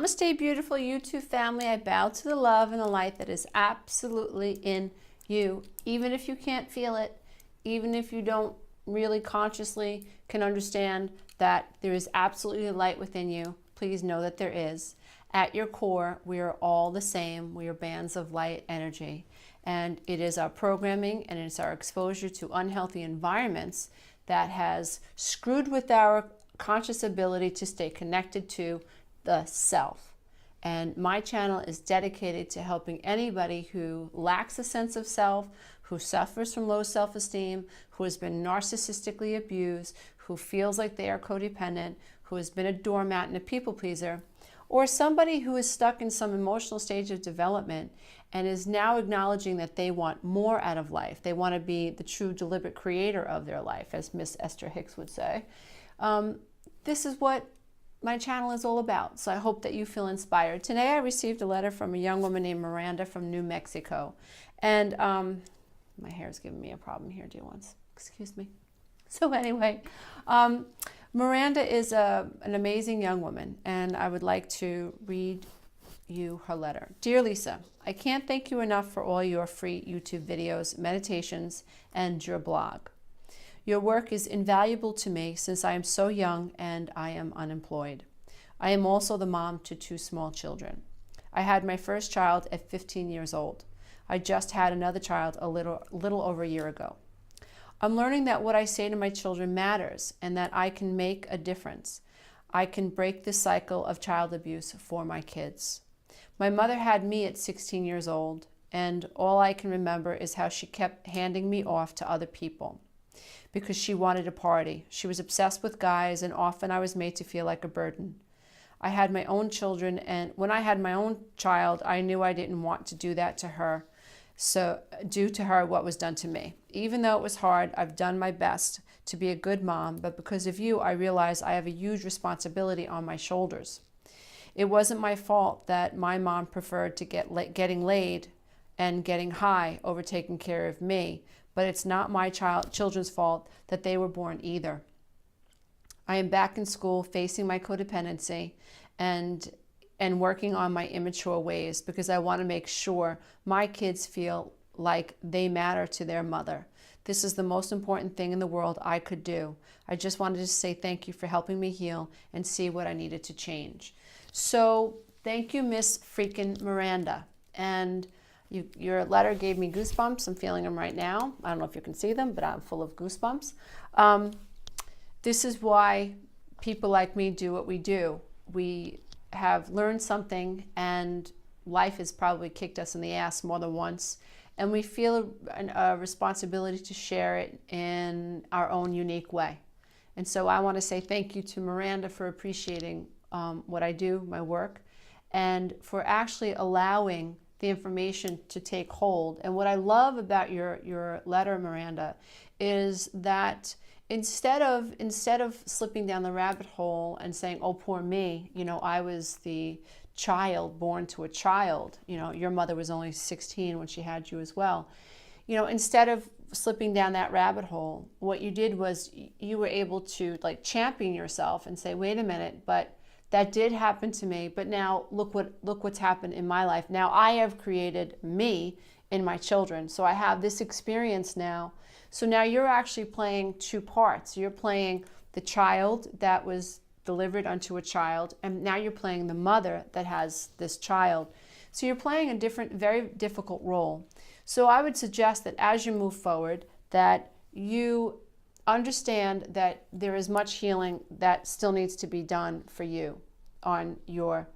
Namaste, beautiful YouTube family. I bow to the love and the light that is absolutely in you, even if you can't feel it, even if you don't really consciously can understand that there is absolutely light within you. Please know that there is. At your core, we are all the same. We are bands of light energy. And it is our programming and it's our exposure to unhealthy environments that has screwed with our conscious ability to stay connected to the self. And my channel is dedicated to helping anybody who lacks a sense of self, who suffers from low self-esteem, who has been narcissistically abused, who feels like they are codependent, who has been a doormat and a people pleaser, or somebody who is stuck in some emotional stage of development and is now acknowledging that they want more out of life. They want to be the true deliberate creator of their life, as Miss Esther Hicks would say. This is what my channel is all about. So I hope that you feel inspired. Today I received a letter from a young woman named Miranda from New Mexico. And my hair is giving me a problem here, dear ones. Excuse me. So anyway, Miranda is an amazing young woman, and I would like to read you her letter. Dear Lisa, I can't thank you enough for all your free YouTube videos, meditations, and your blog. Your work is invaluable to me since I am so young and I am unemployed. I am also the mom to 2 small children. I had my first child at 15 years old. I just had another child a little over a year ago. I'm learning that what I say to my children matters and that I can make a difference. I can break the cycle of child abuse for my kids. My mother had me at 16 years old, and all I can remember is how she kept handing me off to other people because she wanted a party. She was obsessed with guys, and often I was made to feel like a burden. I had my own children, and when I had my own child, I knew I didn't want to do that to her. So do to her what was done to me. Even though it was hard, I've done my best to be a good mom, but because of you, I realize I have a huge responsibility on my shoulders. It wasn't my fault that my mom preferred to getting laid and getting high over taking care of me, but it's not my children's fault that they were born either. I am back in school facing my codependency and working on my immature ways because I want to make sure my kids feel like they matter to their mother. This is the most important thing in the world I could do. I just wanted to say thank you for helping me heal and see what I needed to change. So thank you, Miss freaking Miranda. And your letter gave me goosebumps. I'm feeling them right now. I don't know if you can see them, but I'm full of goosebumps. This is why people like me do what we do. We have learned something, and life has probably kicked us in the ass more than once, and we feel a responsibility to share it in our own unique way. And so I want to say thank you to Miranda for appreciating what I do, my work, and for actually allowing the information to take hold. And what I love about your letter, Miranda, is that instead of slipping down the rabbit hole and saying, oh, poor me, you know, I was the child born to a child, you know, your mother was only 16 when she had you as well. You know, instead of slipping down that rabbit hole, what you did was you were able to like champion yourself and say, wait a minute, but that did happen to me, but now look what's happened in my life. Now I have created me in my children. So I have this experience now. So now you're actually playing 2 parts. You're playing the child that was delivered unto a child, and now you're playing the mother that has this child. So you're playing a different, very difficult role. So I would suggest that as you move forward, that you understand that there is much healing that still needs to be done for you on your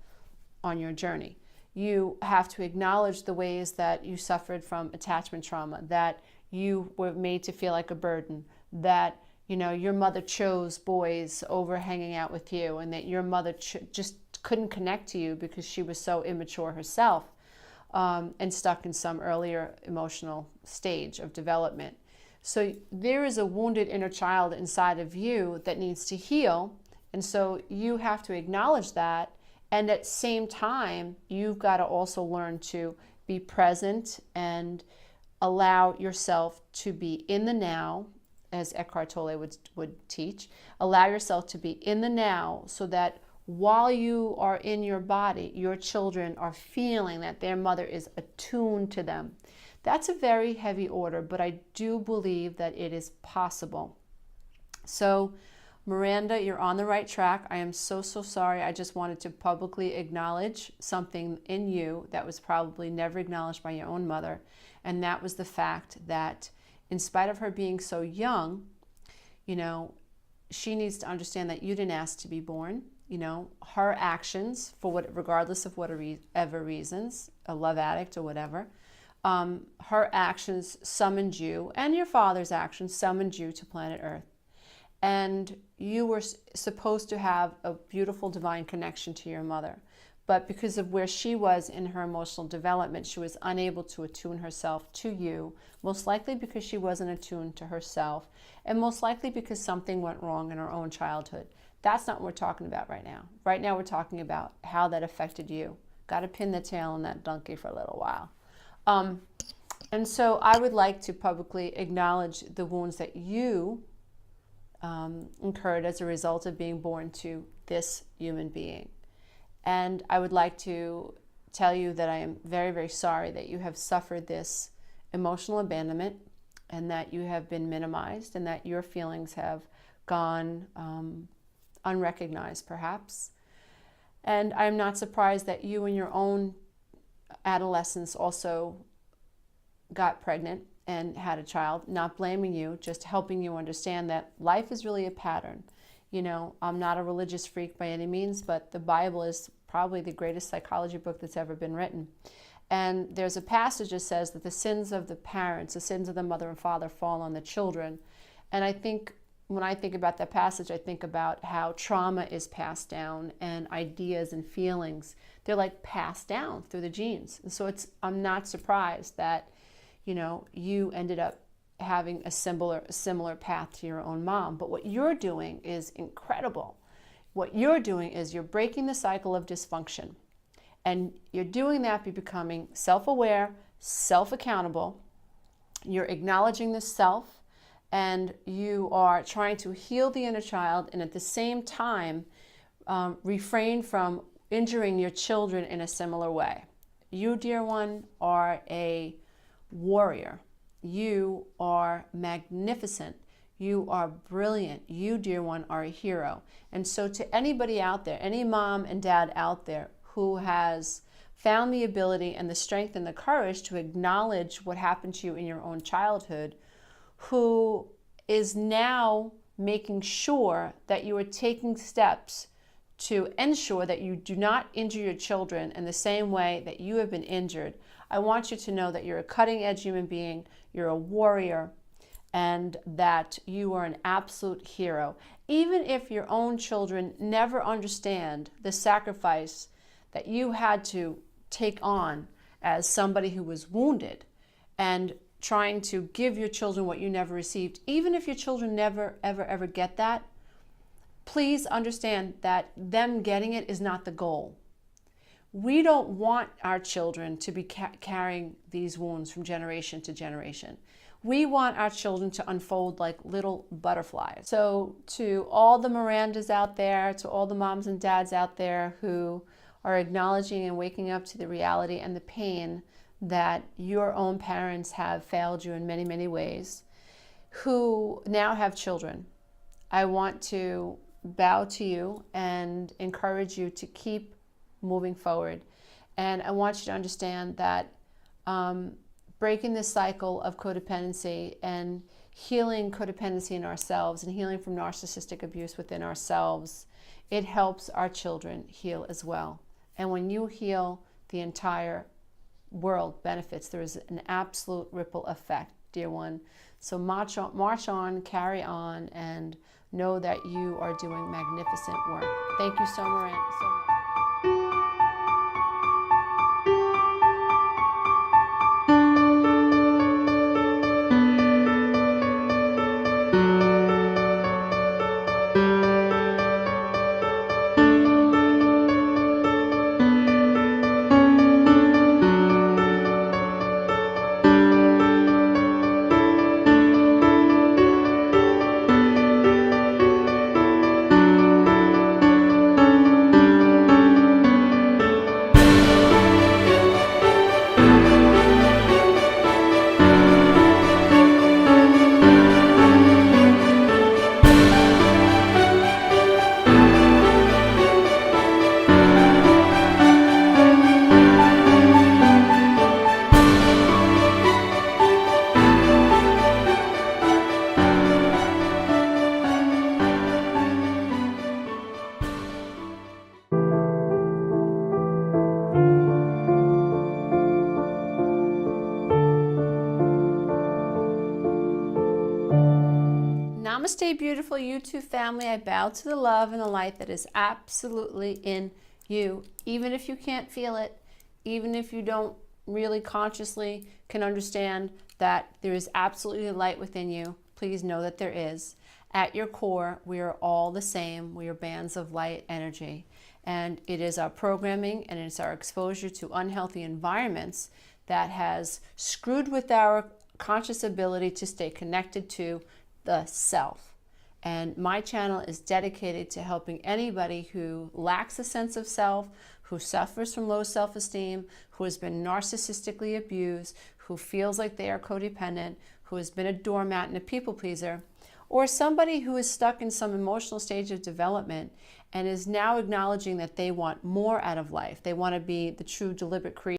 journey. You have to acknowledge the ways that you suffered from attachment trauma, that you were made to feel like a burden, that you know your mother chose boys over hanging out with you, and that your mother just couldn't connect to you because she was so immature herself and stuck in some earlier emotional stage of development. So there is a wounded inner child inside of you that needs to heal, and so you have to acknowledge that, and at the same time you've got to also learn to be present and allow yourself to be in the now, as Eckhart Tolle would teach. Allow yourself to be in the now so that while you are in your body, your children are feeling that their mother is attuned to them. That's a very heavy order, but I do believe that it is possible. So, Miranda, you're on the right track. I am so sorry. I just wanted to publicly acknowledge something in you that was probably never acknowledged by your own mother. And that was the fact that in spite of her being so young, she needs to understand that you didn't ask to be born. Her actions, regardless of whatever reasons, a love addict or whatever, her actions summoned you, and your father's actions summoned you to planet Earth. And you were supposed to have a beautiful divine connection to your mother. But because of where she was in her emotional development, she was unable to attune herself to you, most likely because she wasn't attuned to herself, and most likely because something went wrong in her own childhood. That's not what we're talking about right now. Right now we're talking about how that affected you. Got to pin the tail on that donkey for a little while. And so I would like to publicly acknowledge the wounds that you incurred as a result of being born to this human being. And I would like to tell you that I am very, very sorry that you have suffered this emotional abandonment and that you have been minimized and that your feelings have gone unrecognized, perhaps. And I'm not surprised that you in your own adolescence also got pregnant and had a child. Not blaming you, just helping you understand that life is really a pattern. I'm not a religious freak by any means, but the Bible is probably the greatest psychology book that's ever been written. And there's a passage that says that the sins of the parents, the sins of the mother and father, fall on the children. And I think when I think about that passage, I think about how trauma is passed down, and ideas and feelings, they're like passed down through the genes. And so I'm not surprised that you ended up having a similar path to your own mom. But what you're doing is incredible. What you're doing is you're breaking the cycle of dysfunction. And you're doing that by becoming self-aware, self-accountable. You're acknowledging the self, and you are trying to heal the inner child, and at the same time, refrain from injuring your children in a similar way. You, dear one, are a warrior. You are magnificent. You are brilliant. You, dear one, are a hero. And so to anybody out there, any mom and dad out there who has found the ability and the strength and the courage to acknowledge what happened to you in your own childhood, who is now making sure that you are taking steps to ensure that you do not injure your children in the same way that you have been injured, I want you to know that you're a cutting-edge human being, you're a warrior, and that you are an absolute hero. Even if your own children never understand the sacrifice that you had to take on as somebody who was wounded and trying to give your children what you never received, even if your children never, ever get that, please understand that them getting it is not the goal. We don't want our children to be carrying these wounds from generation to generation. We want our children to unfold like little butterflies. So to all the Mirandas out there, to all the moms and dads out there who are acknowledging and waking up to the reality and the pain that your own parents have failed you in many, many ways, who now have children, I want to bow to you and encourage you to keep moving forward. And I want you to understand that breaking this cycle of codependency and healing codependency in ourselves and healing from narcissistic abuse within ourselves, it helps our children heal as well. And when you heal, the entire world benefits. There is an absolute ripple effect, dear one. So march on, carry on, and know that you are doing magnificent work. Thank you so much. Namaste, beautiful YouTube family. I bow to the love and the light that is absolutely in you, even if you can't feel it, even if you don't really consciously can understand that there is absolutely light within you. Please know that there is. At your core, we are all the same. We are bands of light energy. And it is our programming and it's our exposure to unhealthy environments that has screwed with our conscious ability to stay connected to the self. And my channel is dedicated to helping anybody who lacks a sense of self, who suffers from low self-esteem, who has been narcissistically abused, who feels like they are codependent, who has been a doormat and a people pleaser, or somebody who is stuck in some emotional stage of development and is now acknowledging that they want more out of life. They want to be the true deliberate creator